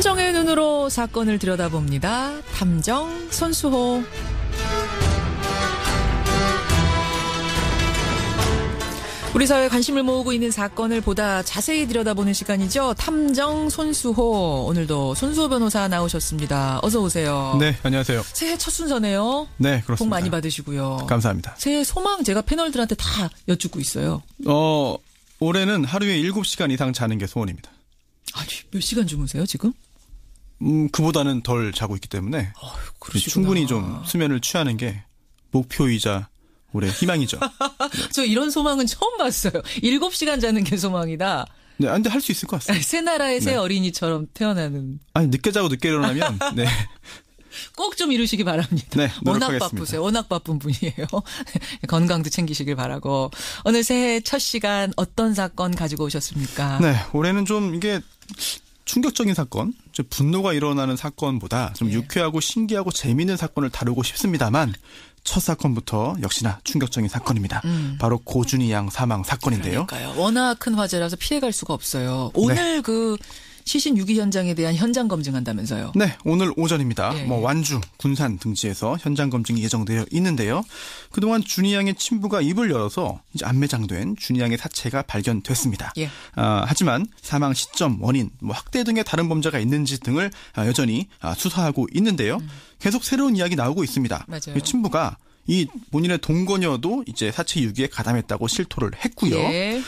탐정의 눈으로 사건을 들여다봅니다. 탐정 손수호. 우리 사회에 관심을 모으고 있는 사건을 보다 자세히 들여다보는 시간이죠. 탐정 손수호. 오늘도 손수호 변호사 나오셨습니다. 어서 오세요. 네, 안녕하세요. 새해 첫 순서네요. 네, 그렇습니다. 복 많이 받으시고요. 감사합니다. 새해 소망 제가 패널들한테 다 여쭙고 있어요. 올해는 하루에 7시간 이상 자는 게 소원입니다. 아니, 몇 시간 주무세요, 지금? 그보다는 덜 자고 있기 때문에 그러시구나. 충분히 좀 수면을 취하는 게 목표이자 올해 희망이죠. 저 이런 소망은 처음 봤어요. 7시간 자는 게 소망이다. 네, 근데 할 수 있을 것 같습니다. 새 나라의 새 네. 어린이처럼 태어나는. 아니, 늦게 자고 늦게 일어나면 네. 꼭 좀 이루시기 바랍니다. 네, 워낙 노력하겠습니다. 바쁘세요. 워낙 바쁜 분이에요. 건강도 챙기시길 바라고. 오늘 새해 첫 시간 어떤 사건 가지고 오셨습니까? 네, 올해는 좀 이게 충격적인 사건, 분노가 일어나는 사건보다 좀 유쾌하고 신기하고 재미있는 사건을 다루고 싶습니다만 첫 사건부터 역시나 충격적인 사건입니다. 바로 고준희 양 사망 사건인데요. 그러니까요. 워낙 큰 화제라서 피해갈 수가 없어요. 오늘 그 시신 유기 현장에 대한 현장 검증한다면서요. 네, 오늘 오전입니다. 예. 완주, 군산 등지에서 현장 검증이 예정되어 있는데요. 그동안 준희 양의 친부가 입을 열어서 이제 안매장된 준희 양의 사체가 발견됐습니다. 예. 하지만 사망 시점, 원인, 학대 등의 다른 범죄가 있는지 등을 여전히 수사하고 있는데요. 계속 새로운 이야기 나오고 있습니다. 맞아요. 친부가 이 본인의 동거녀도 이제 사체 유기에 가담했다고 실토를 했고요. 예.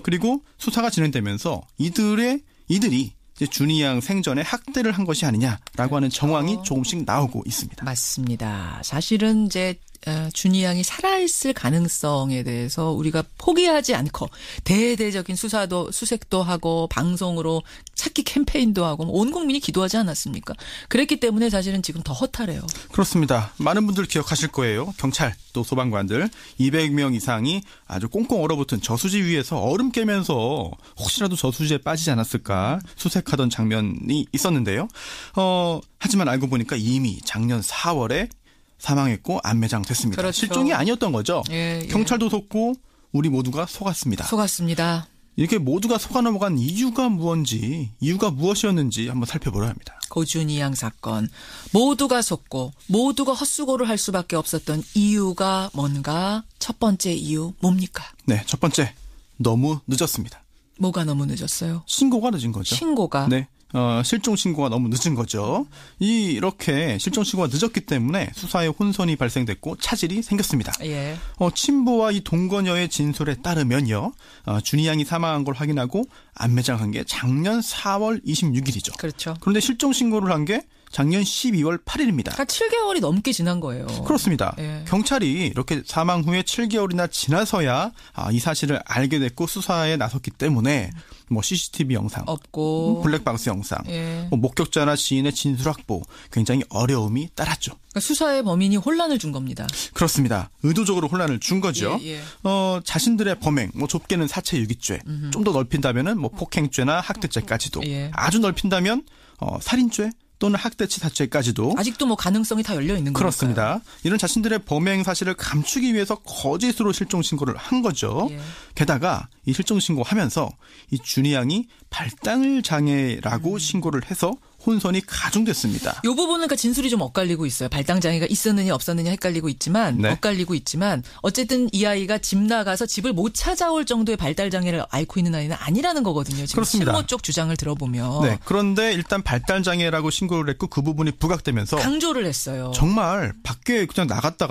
그리고 수사가 진행되면서 이들이 이제 준희 양 생전에 학대를 한 것이 아니냐라고 하는 정황이 조금씩 나오고 있습니다. 맞습니다. 사실은 이제 준희 양이 살아있을 가능성에 대해서 우리가 포기하지 않고 대대적인 수색도 하고 방송으로 찾기 캠페인도 하고 온 국민이 기도하지 않았습니까? 그랬기 때문에 사실은 지금 더 허탈해요. 그렇습니다. 많은 분들 기억하실 거예요. 경찰 또 소방관들 200명 이상이 아주 꽁꽁 얼어붙은 저수지 위에서 얼음 깨면서 혹시라도 저수지에 빠지지 않았을까 수색하던 장면이 있었는데요. 하지만 알고 보니까 이미 작년 4월에 사망했고 안매장됐습니다. 그렇죠. 실종이 아니었던 거죠. 예. 경찰도 속고 우리 모두가 속았습니다. 속았습니다. 이렇게 모두가 속아 넘어간 이유가 무엇이었는지 한번 살펴보려 합니다. 고준희 양 사건. 모두가 속고 모두가 헛수고를 할 수밖에 없었던 이유가 뭔가? 첫 번째 이유 뭡니까? 네, 첫 번째 너무 늦었습니다. 뭐가 너무 늦었어요? 신고가 늦은 거죠. 신고가. 네. 실종 신고가 너무 늦은 거죠. 이렇게 실종 신고가 늦었기 때문에 수사에 혼선이 발생됐고 차질이 생겼습니다. 예. 친부와 이 동거녀의 진술에 따르면요. 준희 양이 사망한 걸 확인하고 안매장한 게 작년 4월 26일이죠. 그렇죠. 그런데 실종 신고를 한 게 작년 12월 8일입니다. 한 7개월이 넘게 지난 거예요. 그렇습니다. 예. 경찰이 이렇게 사망 후에 7개월이나 지나서야 이 사실을 알게 됐고 수사에 나섰기 때문에 CCTV 영상, 없고 블랙박스 영상, 예. 목격자나 지인의 진술 확보 굉장히 어려움이 따랐죠. 그러니까 수사의 범인이 혼란을 준 겁니다. 그렇습니다. 의도적으로 혼란을 준 거죠. 예. 자신들의 범행, 좁게는 사체 유기죄, 좀 더 넓힌다면은 폭행죄나 학대죄까지도, 예. 아주 넓힌다면 살인죄 또는 학대치 사체까지도 아직도 가능성이 다 열려 있는 거니까요. 그렇습니다. 이런 자신들의 범행 사실을 감추기 위해서 거짓으로 실종 신고를 한 거죠. 예. 게다가 이 실종 신고하면서 이 준희 양이 발달 장애라고 신고를 해서 혼선이 가중됐습니다. 이 부분은 그러니까 진술이 좀 엇갈리고 있어요. 발당장애가 있었느냐 없었느냐 헷갈리고 있지만 네. 엇갈리고 있지만 어쨌든 이 아이가 집 나가서 집을 못 찾아올 정도의 발달장애를 앓고 있는 아이는 아니라는 거거든요. 지금 그렇습니다. 친모 쪽 주장을 들어보면. 네. 그런데 일단 발달 장애라고 신고를 했고 그 부분이 부각되면서 강조를 했어요. 정말 밖에 그냥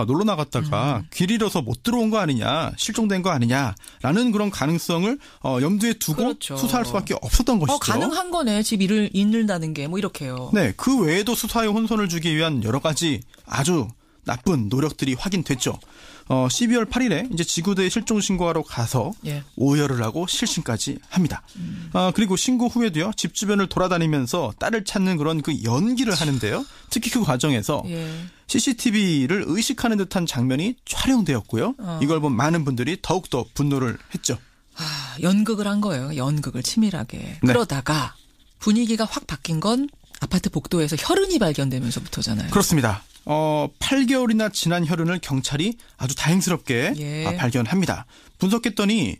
놀러 나갔다가 길 잃어서 못 들어온 거 아니냐, 실종된 거 아니냐라는 그런 가능성을 염두에 두고 그렇죠. 수사할 수밖에 없었던 것이죠. 가능한 거네. 집 잃는다는 게 이렇게요. 네, 그 외에도 수사에 혼선을 주기 위한 여러 가지 아주 나쁜 노력들이 확인됐죠. 12월 8일에 이제 지구대에 실종 신고하러 가서 예. 오열을 하고 실신까지 합니다. 그리고 신고 후에도요, 집 주변을 돌아다니면서 딸을 찾는 그런 그 연기를 하는데요. 특히 그 과정에서 예. CCTV를 의식하는 듯한 장면이 촬영되었고요. 이걸 본 많은 분들이 더욱더 분노를 했죠. 연극을 한 거예요. 연극을 치밀하게. 네. 그러다가 분위기가 확 바뀐 건 아파트 복도에서 혈흔이 발견되면서부터잖아요. 그렇습니다. 8개월이나 지난 혈흔을 경찰이 아주 다행스럽게 예. 발견합니다. 분석했더니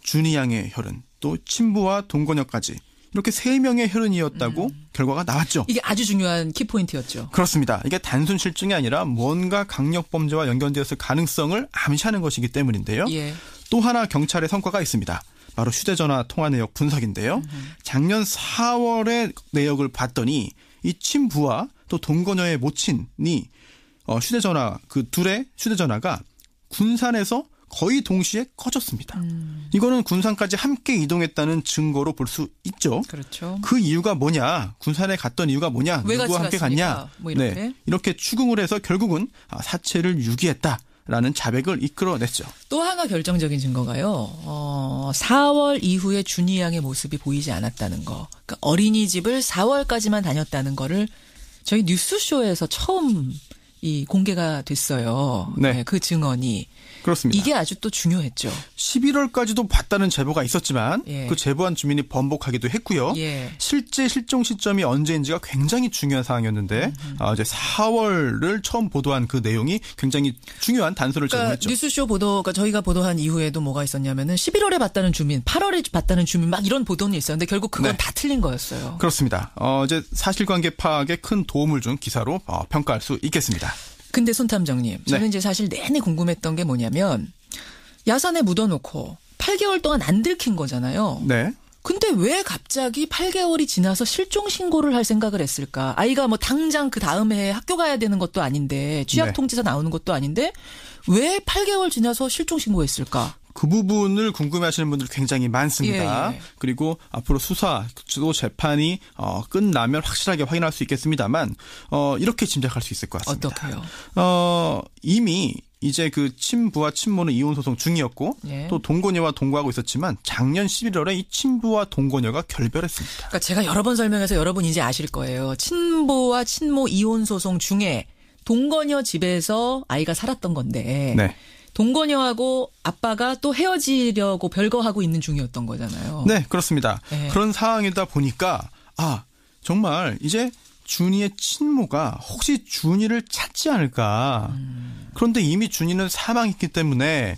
준희 양의 혈흔, 또 친부와 동거녀까지 이렇게 3명의 혈흔이었다고 결과가 나왔죠. 이게 아주 중요한 키포인트였죠. 그렇습니다. 이게 단순 실종이 아니라 뭔가 강력범죄와 연결되었을 가능성을 암시하는 것이기 때문인데요. 예. 또 하나 경찰의 성과가 있습니다. 바로 휴대전화 통화 내역 분석인데요. 작년 4월의 내역을 봤더니 이 친부와 또 동거녀의 모친이 휴대전화 그 둘의 휴대전화가 군산에서 거의 동시에 꺼졌습니다. 이거는 군산까지 함께 이동했다는 증거로 볼 수 있죠. 그렇죠. 그 이유가 뭐냐? 군산에 갔던 이유가 뭐냐? 왜 누구와 함께 갔냐? 뭐 이렇게. 네, 이렇게 추궁을 해서 결국은 사체를 유기했다라는 자백을 이끌어냈죠. 또 하나 결정적인 증거가요. 4월 이후에 준이 양의 모습이 보이지 않았다는 거. 그러니까 어린이집을 4월까지만 다녔다는 거를 저희 뉴스쇼에서 처음 공개가 됐어요. 네. 그 증언이. 그렇습니다. 이게 아주 또 중요했죠. 11월까지도 봤다는 제보가 있었지만 예. 그 제보한 주민이 번복하기도 했고요. 예. 실제 실종 시점이 언제인지가 굉장히 중요한 사항이었는데 이제 4월을 처음 보도한 그 내용이 굉장히 중요한 단서를 제공했죠. 뉴스쇼 보도, 그러니까 저희가 보도한 이후에도 뭐가 있었냐면은 11월에 봤다는 주민, 8월에 봤다는 주민 막 이런 보도는 있었는데 결국 그건 네. 다 틀린 거였어요. 그렇습니다. 이제 사실관계 파악에 큰 도움을 준 기사로 평가할 수 있겠습니다. 근데 손 탐정님, 저는 네. 이제 사실 내내 궁금했던 게 뭐냐면 야산에 묻어놓고 8개월 동안 안 들킨 거잖아요. 네. 근데 왜 갑자기 8개월이 지나서 실종 신고를 할 생각을 했을까? 아이가 뭐 당장 그 다음 해에 학교 가야 되는 것도 아닌데 취약 네. 통지서 나오는 것도 아닌데 왜 8개월 지나서 실종 신고했을까? 그 부분을 궁금해하시는 분들 굉장히 많습니다. 예. 그리고 앞으로 수사, 또 재판이 끝나면 확실하게 확인할 수 있겠습니다만 이렇게 짐작할 수 있을 것 같습니다. 어떻게요? 이미 이제 그 친부와 친모는 이혼 소송 중이었고 예. 또 동거녀와 동거하고 있었지만 작년 11월에 이 친부와 동거녀가 결별했습니다. 그러니까 제가 여러 번 설명해서 여러분 이제 아실 거예요. 친부와 친모 이혼 소송 중에 동거녀 집에서 아이가 살았던 건데 네. 동거녀하고 아빠가 또 헤어지려고 별거하고 있는 중이었던 거잖아요. 네, 그렇습니다. 네. 그런 상황이다 보니까 정말 이제 준이의 친모가 혹시 준이를 찾지 않을까. 그런데 이미 준이는 사망했기 때문에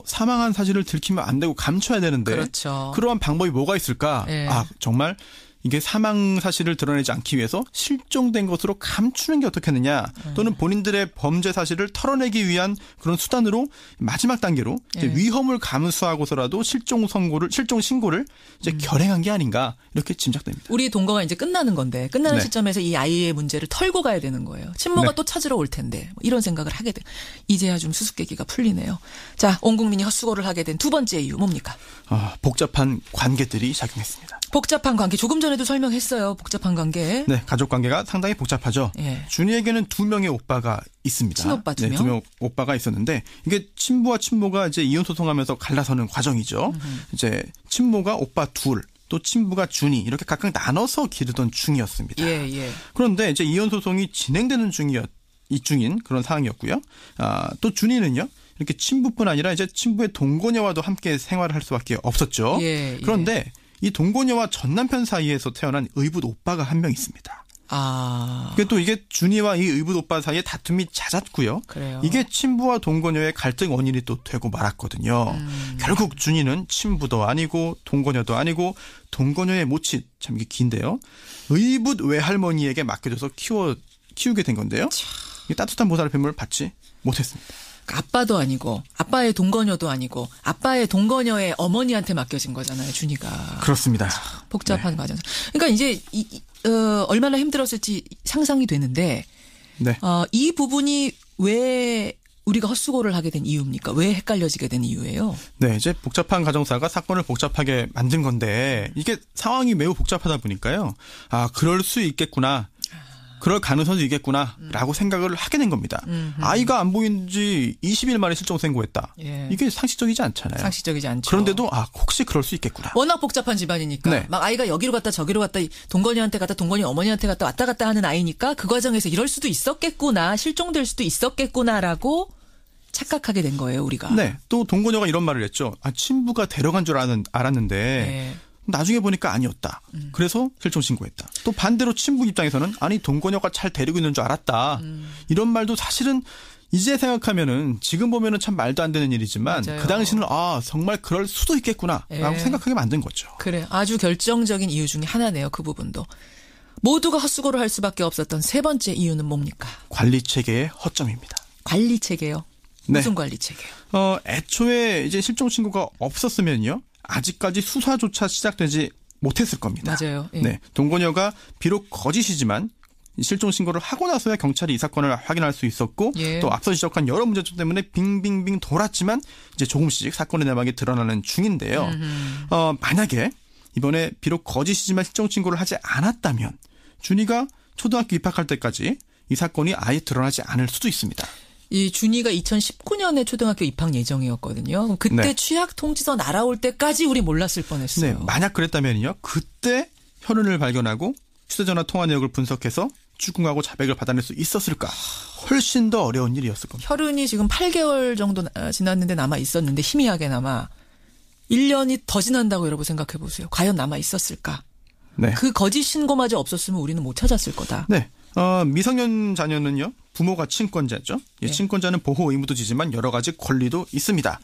사망한 사실을 들키면 안 되고 감춰야 되는데 그렇죠. 그러한 방법이 뭐가 있을까? 네. 정말 이게 사망 사실을 드러내지 않기 위해서 실종된 것으로 감추는 게 어떻겠느냐 또는 본인들의 범죄 사실을 털어내기 위한 그런 수단으로 마지막 단계로 이제 위험을 감수하고서라도 실종 신고를 이제 결행한 게 아닌가 이렇게 짐작됩니다. 우리 동거가 이제 끝나는 건데 끝나는 네. 시점에서 이 아이의 문제를 털고 가야 되는 거예요. 친모가 네. 또 찾으러 올 텐데 이런 생각을 하게 돼. 이제야 좀 수수께끼가 풀리네요. 자, 온 국민이 헛수고를 하게 된 두 번째 이유 뭡니까? 복잡한 관계들이 작용했습니다. 복잡한 관계. 조금 전에도 설명했어요. 복잡한 관계. 네, 가족 관계가 상당히 복잡하죠. 예. 준이에게는 2명의 오빠가 있습니다. 친오빠 2명? 네, 2명 오빠가 있었는데 이게 친부와 친모가 이제 이혼 소송하면서 갈라서는 과정이죠. 이제 친모가 오빠 둘, 또 친부가 준이 이렇게 각각 나눠서 기르던 중이었습니다. 예. 그런데 이제 이혼 소송이 진행되는 중인 그런 상황이었고요. 또 준이는요. 이렇게 친부뿐 아니라 이제 친부의 동거녀와도 함께 생활을 할 수밖에 없었죠. 예. 그런데 이 동거녀와 전 남편 사이에서 태어난 의붓 오빠가 한 명 있습니다. 또 이게 준이와 이 의붓 오빠 사이에 다툼이 잦았고요. 그래요. 이게 친부와 동거녀의 갈등 원인이 또 되고 말았거든요. 결국 준이는 친부도 아니고 동거녀도 아니고 동거녀의 모친, 참 이게 긴데요. 의붓 외할머니에게 맡겨줘서 키우게 된 건데요. 이게 따뜻한 보살의 뱀을 받지 못했습니다. 아빠도 아니고 아빠의 동거녀도 아니고 아빠의 동거녀의 어머니한테 맡겨진 거잖아요. 준이가. 그렇습니다. 복잡한 과정. 그러니까 이제 얼마나 힘들었을지 상상이 되는데 네. 이 부분이 왜 우리가 헛수고를 하게 된 이유입니까? 왜 헷갈려지게 된 이유예요? 네, 이제 복잡한 가정사가 사건을 복잡하게 만든 건데 이게 상황이 매우 복잡하다 보니까요. 그럴 수 있겠구나. 그럴 가능성도 있겠구나라고 생각을 하게 된 겁니다. 아이가 안 보인 지 20일 만에 실종 신고했다. 예. 이게 상식적이지 않잖아요. 상식적이지 않죠. 그런데도 혹시 그럴 수 있겠구나. 워낙 복잡한 집안이니까 네. 막 아이가 여기로 갔다 저기로 갔다 동건이한테 갔다 동건이 어머니한테 갔다 왔다 갔다 하는 아이니까 그 과정에서 이럴 수도 있었겠구나. 실종될 수도 있었겠구나라고 착각하게 된 거예요. 우리가. 네. 또 동거녀가 이런 말을 했죠. 친부가 데려간 줄 알았는데 네. 나중에 보니까 아니었다. 그래서 실종 신고했다. 또 반대로 친부 입장에서는 동거녀가 잘 데리고 있는 줄 알았다. 이런 말도 사실은 이제 생각하면은 지금 보면은 참 말도 안 되는 일이지만 맞아요. 그 당시는 정말 그럴 수도 있겠구나라고 예. 생각하게 만든 거죠. 그래, 아주 결정적인 이유 중에 하나네요. 그 부분도. 모두가 헛수고를 할 수밖에 없었던 세 번째 이유는 뭡니까? 관리 체계의 허점입니다. 관리 체계요. 무슨 관리 체계요? 애초에 이제 실종 신고가 없었으면요. 아직까지 수사조차 시작되지 못했을 겁니다. 맞아요. 예. 네. 동거녀가 비록 거짓이지만 실종 신고를 하고 나서야 경찰이 이 사건을 확인할 수 있었고 예. 또 앞서 지적한 여러 문제점 때문에 빙빙빙 돌았지만 이제 조금씩 사건의 내막이 드러나는 중인데요. 만약에 이번에 비록 거짓이지만 실종 신고를 하지 않았다면 준이가 초등학교 입학할 때까지 이 사건이 아예 드러나지 않을 수도 있습니다. 이 준이가 2019년에 초등학교 입학 예정이었거든요. 그때 네. 취약 통지서 날아올 때까지 우리 몰랐을 뻔했어요. 네, 만약 그랬다면요. 그때 혈흔을 발견하고 휴대전화 통화 내역을 분석해서 추궁하고 자백을 받아낼 수 있었을까? 훨씬 더 어려운 일이었을 겁니다. 혈흔이 지금 8개월 정도 지났는데 남아 있었는데 희미하게 남아 1년이 더 지난다고 여러분 생각해 보세요. 과연 남아 있었을까? 네. 그 거짓 신고마저 없었으면 우리는 못 찾았을 거다. 네. 미성년 자녀는요. 부모가 친권자죠. 예, 네. 친권자는 보호 의무도 지지만 여러 가지 권리도 있습니다.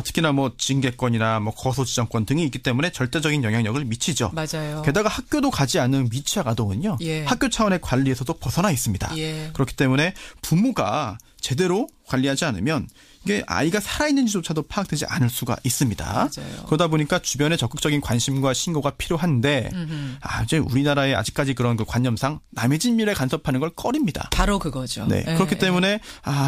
특히나 뭐 징계권이나 뭐 거소지정권 등이 있기 때문에 절대적인 영향력을 미치죠. 맞아요. 게다가 학교도 가지 않은 미취학 아동은요. 예. 학교 차원의 관리에서도 벗어나 있습니다. 예. 그렇기 때문에 부모가 제대로 관리하지 않으면 이게 아이가 살아있는지조차도 파악되지 않을 수가 있습니다. 맞아요. 그러다 보니까 주변에 적극적인 관심과 신고가 필요한데 이제 우리나라에 아직까지 그런 그 관념상 남의 집 일에 간섭하는 걸 꺼립니다. 바로 그거죠. 네. 그렇기 때문에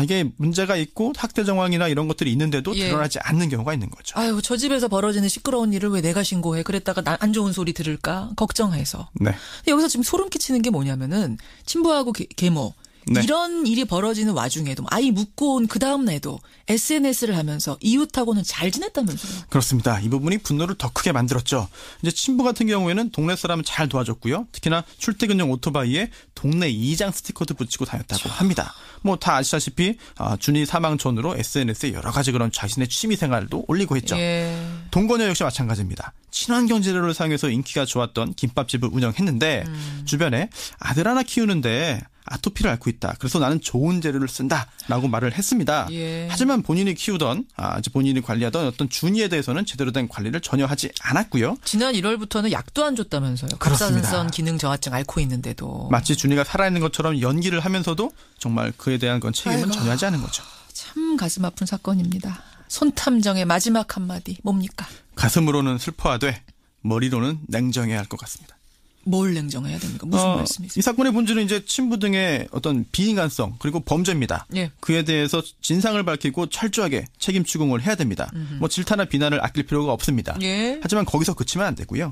이게 문제가 있고 학대 정황이나 이런 것들이 있는데도 예. 드러나지 않는 경우가 있는 거죠. 아유, 저 집에서 벌어지는 시끄러운 일을 왜 내가 신고해? 그랬다가 안 좋은 소리 들을까? 걱정해서. 네. 근데 여기서 지금 소름 끼치는 게 뭐냐면은 친부하고 계모 네. 이런 일이 벌어지는 와중에도 아이 묻고 온 그 다음 날도 SNS를 하면서 이웃하고는 잘 지냈다면서요. 그렇습니다. 이 부분이 분노를 더 크게 만들었죠. 이제 친부 같은 경우에는 동네 사람은 잘 도와줬고요. 특히나 출퇴근용 오토바이에 동네 이장 스티커도 붙이고 다녔다고 합니다. 뭐 다 아시다시피 준이 사망 전으로 SNS에 여러 가지 그런 자신의 취미 생활도 올리고 했죠. 예. 동거녀 역시 마찬가지입니다. 친환경 재료를 사용해서 인기가 좋았던 김밥집을 운영했는데 주변에 아들 하나 키우는데 아토피를 앓고 있다. 그래서 나는 좋은 재료를 쓴다라고 말을 했습니다. 예. 하지만 본인이 키우던 이제 본인이 관리하던 어떤 준이에 대해서는 제대로 된 관리를 전혀 하지 않았고요. 지난 1월부터는 약도 안 줬다면서요. 그렇습니다. 갑상선 기능 저하증 앓고 있는데도. 마치 준이가 살아있는 것처럼 연기를 하면서도 정말 그에 대한 건 책임은 아이고. 전혀 하지 않은 거죠. 참 가슴 아픈 사건입니다. 손탐정의 마지막 한마디 뭡니까? 가슴으로는 슬퍼하되 머리로는 냉정해야 할 것 같습니다. 뭘 냉정해야 됩니까? 무슨 말씀이세요? 이 사건의 본질은 이제 친부 등의 어떤 비인간성 그리고 범죄입니다. 예. 그에 대해서 진상을 밝히고 철저하게 책임 추궁을 해야 됩니다. 뭐 질타나 비난을 아낄 필요가 없습니다. 예. 하지만 거기서 그치면 안 되고요.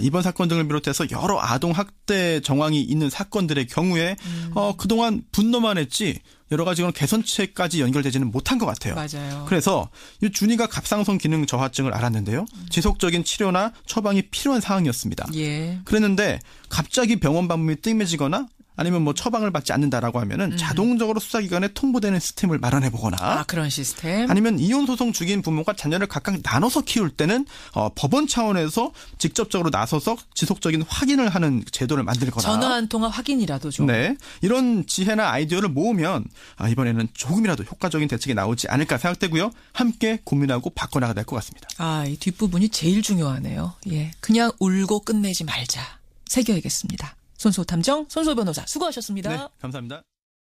이번 사건 등을 비롯해서 여러 아동 학대 정황이 있는 사건들의 경우에 그동안 분노만 했지 여러 가지 그런 개선책까지 연결되지는 못한 것 같아요. 맞아요. 그래서 이 준이가 갑상선 기능 저하증을 알았는데요. 지속적인 치료나 처방이 필요한 상황이었습니다. 예. 그랬는데 갑자기 병원 방문이 뜸해지거나 아니면 뭐 처방을 받지 않는다라고 하면은 자동적으로 수사기관에 통보되는 시스템을 마련해 보거나 그런 시스템. 아니면 이혼 소송 중인 부모가 자녀를 각각 나눠서 키울 때는 법원 차원에서 직접적으로 나서서 지속적인 확인을 하는 제도를 만들거나 전화 한 통화 확인이라도 좀. 네. 이런 지혜나 아이디어를 모으면 이번에는 조금이라도 효과적인 대책이 나오지 않을까 생각되고요. 함께 고민하고 바꿔나가야 될 것 같습니다. 이 뒷부분이 제일 중요하네요. 예. 그냥 울고 끝내지 말자. 새겨야겠습니다. 손소탐정 손소 변호사 수고하셨습니다. 네. 감사합니다.